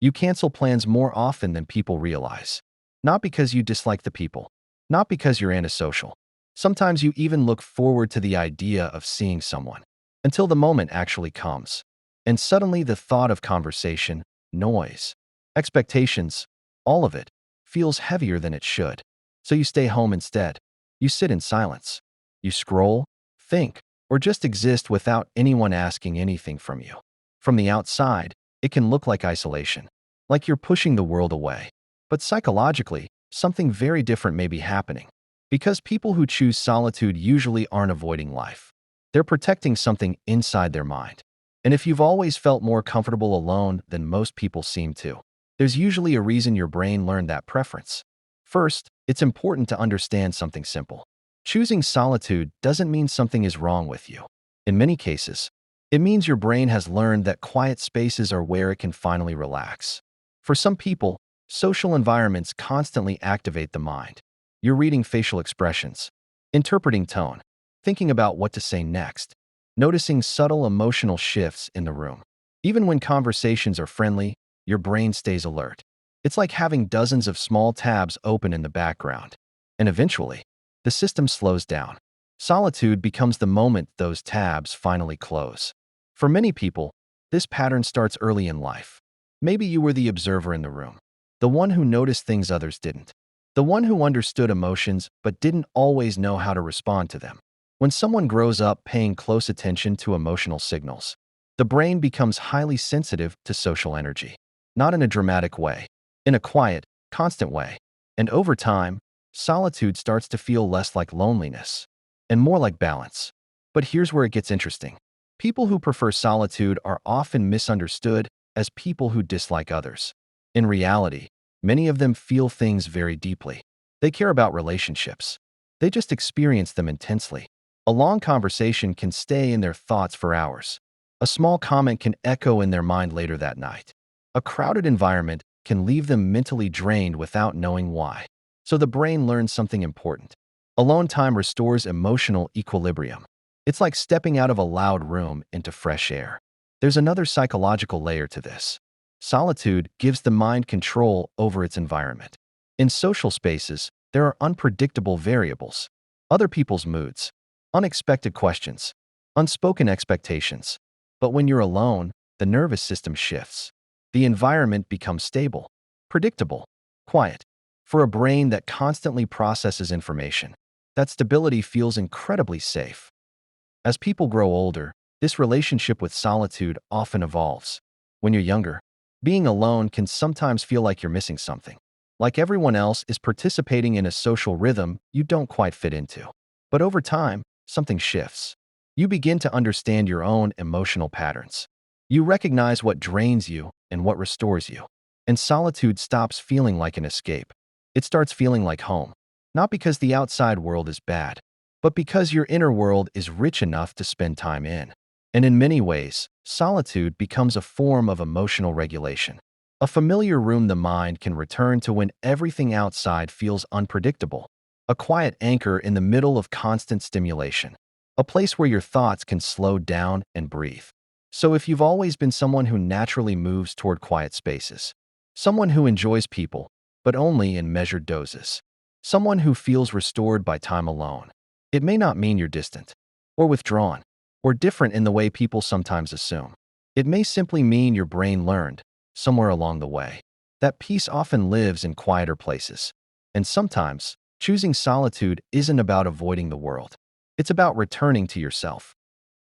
You cancel plans more often than people realize. Not because you dislike the people, not because you're antisocial. Sometimes you even look forward to the idea of seeing someone until the moment actually comes. And suddenly the thought of conversation, noise, expectations, all of it feels heavier than it should. So you stay home instead. You sit in silence. You scroll, think, or just exist without anyone asking anything from you. From the outside, it can look like isolation, like you're pushing the world away. But psychologically, something very different may be happening. Because people who choose solitude usually aren't avoiding life. They're protecting something inside their mind. And if you've always felt more comfortable alone than most people seem to, there's usually a reason your brain learned that preference. First, it's important to understand something simple. Choosing solitude doesn't mean something is wrong with you. In many cases, it means your brain has learned that quiet spaces are where it can finally relax. For some people, social environments constantly activate the mind. You're reading facial expressions, interpreting tone, thinking about what to say next, noticing subtle emotional shifts in the room. Even when conversations are friendly, your brain stays alert. It's like having dozens of small tabs open in the background. And eventually, the system slows down. Solitude becomes the moment those tabs finally close. For many people, this pattern starts early in life. Maybe you were the observer in the room, the one who noticed things others didn't, the one who understood emotions but didn't always know how to respond to them. When someone grows up paying close attention to emotional signals, the brain becomes highly sensitive to social energy. Not in a dramatic way, in a quiet, constant way. And over time, solitude starts to feel less like loneliness and more like balance. But here's where it gets interesting. People who prefer solitude are often misunderstood as people who dislike others. In reality, many of them feel things very deeply. They care about relationships. They just experience them intensely. A long conversation can stay in their thoughts for hours. A small comment can echo in their mind later that night. A crowded environment can leave them mentally drained without knowing why. So the brain learns something important. Alone time restores emotional equilibrium. It's like stepping out of a loud room into fresh air. There's another psychological layer to this. Solitude gives the mind control over its environment. In social spaces, there are unpredictable variables. Other people's moods, unexpected questions, unspoken expectations. But when you're alone, the nervous system shifts. The environment becomes stable, predictable, quiet. For a brain that constantly processes information, that stability feels incredibly safe. As people grow older, this relationship with solitude often evolves. When you're younger, being alone can sometimes feel like you're missing something. Like everyone else is participating in a social rhythm you don't quite fit into. But over time, something shifts. You begin to understand your own emotional patterns. You recognize what drains you and what restores you. And solitude stops feeling like an escape. It starts feeling like home. Not because the outside world is bad, but because your inner world is rich enough to spend time in. And in many ways, solitude becomes a form of emotional regulation. A familiar room the mind can return to when everything outside feels unpredictable. A quiet anchor in the middle of constant stimulation. A place where your thoughts can slow down and breathe. So if you've always been someone who naturally moves toward quiet spaces, someone who enjoys people, but only in measured doses, someone who feels restored by time alone, it may not mean you're distant, or withdrawn, or different in the way people sometimes assume. It may simply mean your brain learned, somewhere along the way, that peace often lives in quieter places. And sometimes, choosing solitude isn't about avoiding the world. It's about returning to yourself.